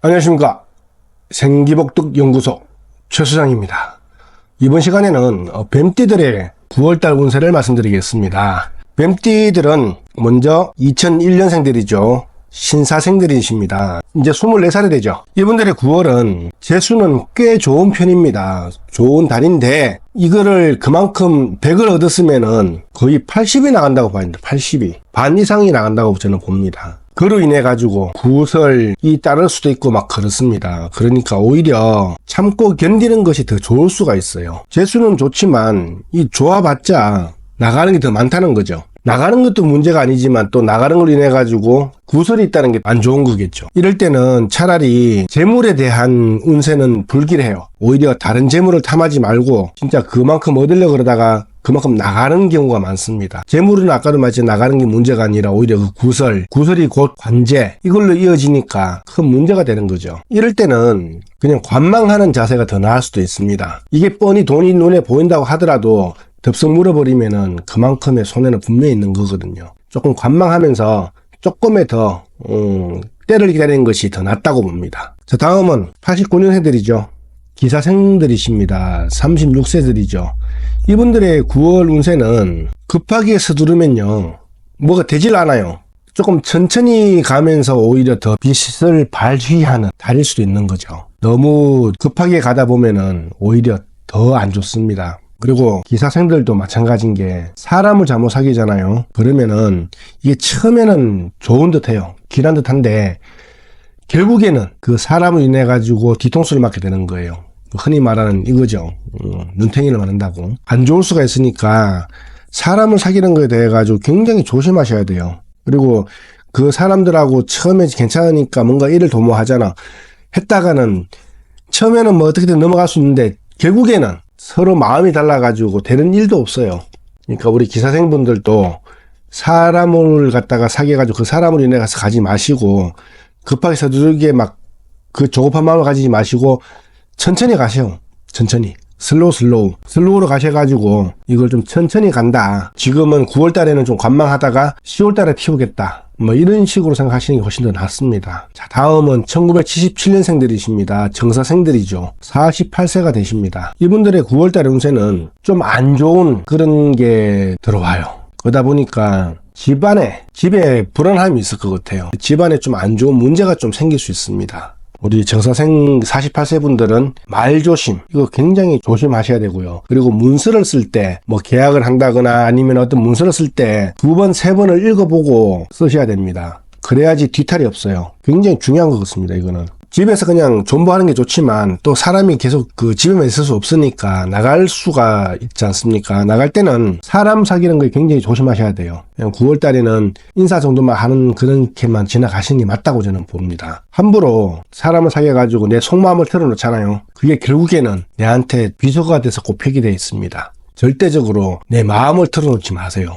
안녕하십니까. 생기복덕연구소 최수장입니다. 이번 시간에는 뱀띠들의 9월달 운세를 말씀드리겠습니다. 뱀띠들은 먼저 2001년생들이죠. 신사생들이십니다. 이제 24살이 되죠. 이분들의 9월은 재수는 꽤 좋은 편입니다. 좋은 달인데 이거를 그만큼 100을 얻었으면은 거의 80이 나간다고 봐야 됩니다. 80이. 반 이상이 나간다고 저는 봅니다. 그로 인해 가지고 구설이 따를 수도 있고 막 그렇습니다. 그러니까 오히려 참고 견디는 것이 더 좋을 수가 있어요. 재수는 좋지만 이 좋아봤자 나가는 게 더 많다는 거죠. 나가는 것도 문제가 아니지만 또 나가는 걸로 인해 가지고 구설이 있다는 게 안 좋은 거겠죠. 이럴 때는 차라리 재물에 대한 운세는 불길해요. 오히려 다른 재물을 탐하지 말고 진짜 그만큼 얻으려고 그러다가 그만큼 나가는 경우가 많습니다. 재물은 아까도 말했지만 나가는 게 문제가 아니라 오히려 그 구설이 곧 관제, 이걸로 이어지니까 큰 문제가 되는 거죠. 이럴 때는 그냥 관망하는 자세가 더 나을 수도 있습니다. 이게 뻔히 돈이 눈에 보인다고 하더라도 덥석 물어버리면은 그만큼의 손해는 분명히 있는 거거든요. 조금 관망하면서 조금의 더 때를 기다리는 것이 더 낫다고 봅니다. 자, 다음은 89년생들이죠. 기사생들이십니다. 36세들이죠. 이분들의 9월 운세는 급하게 서두르면요 뭐가 되질 않아요. 조금 천천히 가면서 오히려 더 빛을 발휘하는 달일 수도 있는 거죠. 너무 급하게 가다 보면은 오히려 더 안 좋습니다. 그리고 기사생들도 마찬가지인 게 사람을 잘못 사귀잖아요. 그러면은 이게 처음에는 좋은 듯해요. 길한 듯한데 결국에는 그 사람을 인해 가지고 뒤통수를 맞게 되는 거예요. 흔히 말하는 이거죠. 눈탱이를 맞는다고. 안 좋을 수가 있으니까 사람을 사귀는 거에 대해 가지고 굉장히 조심하셔야 돼요. 그리고 그 사람들하고 처음에 괜찮으니까 뭔가 일을 도모하잖아. 했다가는 처음에는 뭐 어떻게든 넘어갈 수 있는데 결국에는 서로 마음이 달라가지고 되는 일도 없어요. 그러니까 우리 기사생분들도 사람을 갖다가 사귀어가지고 그 사람을 인해 가서 가지 마시고 급하게 서두르게 막 그 조급한 마음을 가지지 마시고 천천히 가세요. 천천히. 슬로우로 가셔가지고 이걸 좀 천천히 간다. 지금은 9월 달에는 좀 관망하다가 10월 달에 피우겠다. 뭐 이런 식으로 생각하시는 게 훨씬 더 낫습니다. 자, 다음은 1977년생들이십니다. 정사생들이죠. 48세가 되십니다. 이분들의 9월 달의 운세는 좀 안 좋은 그런 게 들어와요. 그러다 보니까 집에 불안함이 있을 것 같아요. 집안에 좀 안 좋은 문제가 좀 생길 수 있습니다. 우리 정사생 48세 분들은 말조심, 이거 굉장히 조심하셔야 되고요. 그리고 문서를 쓸 때 뭐 계약을 한다거나 아니면 어떤 문서를 쓸 때 2번, 3번을 읽어보고 쓰셔야 됩니다. 그래야지 뒤탈이 없어요. 굉장히 중요한 것 같습니다. 이거는 집에서 그냥 존버하는 게 좋지만 또 사람이 계속 그 집에만 있을 수 없으니까 나갈 수가 있지 않습니까? 나갈 때는 사람 사귀는 거 굉장히 조심하셔야 돼요. 그냥 9월 달에는 인사 정도만 하는 그렇게만 지나가시는 게 맞다고 저는 봅니다. 함부로 사람을 사귀어가지고 내 속마음을 털어놓잖아요. 그게 결국에는 내한테 비속어가 돼서 꼽히게 돼 있습니다. 절대적으로 내 마음을 털어놓지 마세요.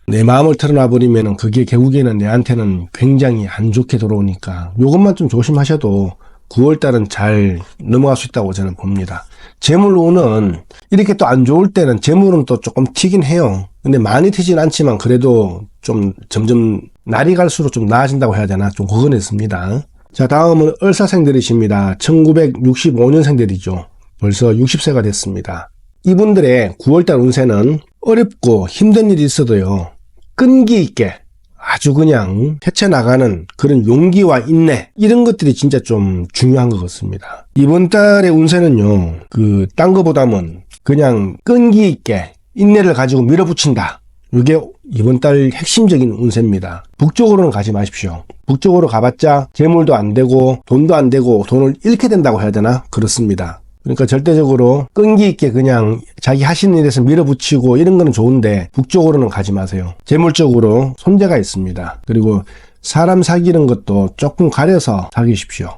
내 마음을 털어놔버리면 그게 결국에는 내한테는 굉장히 안 좋게 돌아오니까 이것만 좀 조심하셔도 9월달은 잘 넘어갈 수 있다고 저는 봅니다. 재물운은 이렇게 또 안 좋을 때는 재물은 또 조금 튀긴 해요. 근데 많이 튀진 않지만 그래도 좀 점점 날이 갈수록 좀 나아진다고 해야 되나 좀 그건 있습니다. 자, 다음은 을사생들이십니다. 1965년생들이죠. 벌써 60세가 됐습니다. 이분들의 9월달 운세는 어렵고 힘든 일이 있어도요 끈기 있게 아주 그냥 헤쳐나가는 그런 용기와 인내, 이런 것들이 진짜 좀 중요한 것 같습니다. 이번 달의 운세는요 딴 거보다는 그냥 끈기 있게 인내를 가지고 밀어붙인다. 이게 이번 달 핵심적인 운세입니다. 북쪽으로는 가지 마십시오. 북쪽으로 가봤자 재물도 안 되고 돈도 안 되고 돈을 잃게 된다고 해야 되나? 그렇습니다. 그러니까 절대적으로 끈기 있게 그냥 자기 하시는 일에서 밀어붙이고 이런 거는 좋은데 북쪽으로는 가지 마세요. 재물적으로 손재가 있습니다. 그리고 사람 사귀는 것도 조금 가려서 사귀십시오.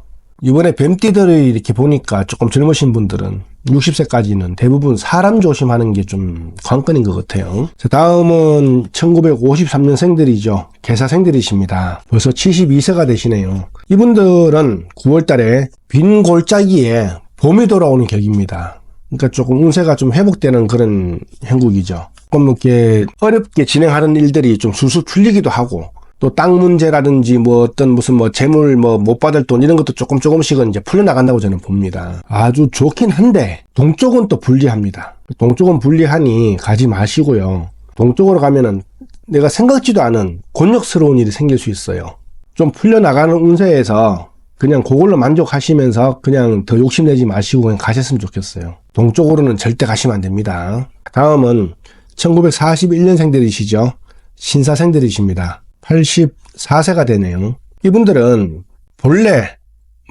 이번에 뱀띠들을 이렇게 보니까 조금 젊으신 분들은 60세까지는 대부분 사람 조심하는 게 좀 관건인 것 같아요. 자, 다음은 1953년생들이죠. 개사생들이십니다. 벌써 72세가 되시네요. 이분들은 9월달에 빈 골짜기에 봄이 돌아오는 격입니다. 그러니까 조금 운세가 좀 회복되는 그런 형국이죠. 조금 이렇게 어렵게 진행하는 일들이 좀 술술 풀리기도 하고 또 땅 문제라든지 뭐 어떤 무슨 뭐 재물 뭐 못 받을 돈 이런 것도 조금씩은 이제 풀려나간다고 저는 봅니다. 아주 좋긴 한데 동쪽은 또 불리합니다. 동쪽은 불리하니 가지 마시고요. 동쪽으로 가면은 내가 생각지도 않은 곤욕스러운 일이 생길 수 있어요. 좀 풀려나가는 운세에서 그냥 그걸로 만족하시면서 그냥 더 욕심내지 마시고 그냥 가셨으면 좋겠어요. 동쪽으로는 절대 가시면 안 됩니다. 다음은 1941년생들이시죠. 신사생들이십니다. 84세가 되네요. 이분들은 본래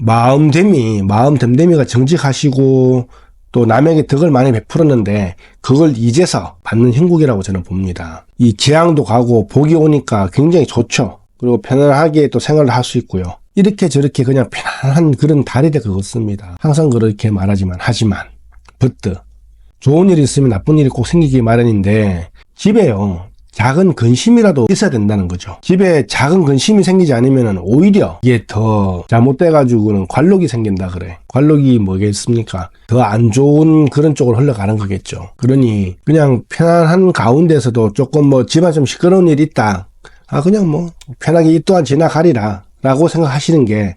마음됨됨이가 정직하시고 또 남에게 덕을 많이 베풀었는데 그걸 이제서 받는 형국이라고 저는 봅니다. 이 재앙도 가고 복이 오니까 굉장히 좋죠. 그리고 편안하게 또 생활을 할 수 있고요. 이렇게 저렇게 그냥 편안한 그런 달이 될 것 같습니다. 항상 그렇게 말하지만 버트 좋은 일이 있으면 나쁜 일이 꼭 생기기 마련인데 집에요. 작은 근심이라도 있어야 된다는 거죠. 집에 작은 근심이 생기지 않으면 오히려 이게 더 잘못돼가지고는 관록이 생긴다 그래. 관록이 뭐겠습니까? 더 안 좋은 그런 쪽으로 흘러가는 거겠죠. 그러니 그냥 편안한 가운데서도 조금 뭐 집안 좀 시끄러운 일이 있다. 그냥 뭐 편하게 이 또한 지나가리라 라고 생각하시는 게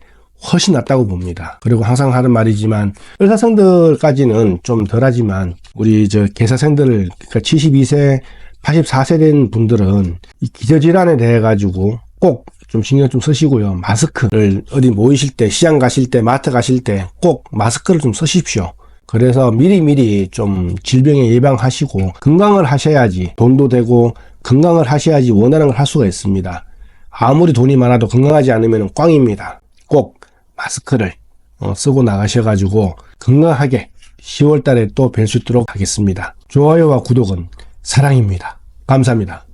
훨씬 낫다고 봅니다. 그리고 항상 하는 말이지만 을사생들까지는 좀 덜하지만 우리 계사생들 그러니까 72세 84세 된 분들은 이 기저질환에 대해 가지고 꼭 좀 신경 좀 쓰시고요. 마스크를 어디 모이실 때, 시장 가실 때, 마트 가실 때 꼭 마스크를 좀 쓰십시오. 그래서 미리미리 좀 질병에 예방하시고 건강을 하셔야지 돈도 되고 건강을 하셔야지 원하는 걸 할 수가 있습니다. 아무리 돈이 많아도 건강하지 않으면 꽝입니다. 꼭 마스크를 쓰고 나가셔가지고 건강하게 10월 달에 또 뵐 수 있도록 하겠습니다. 좋아요와 구독은 사랑입니다. 감사합니다.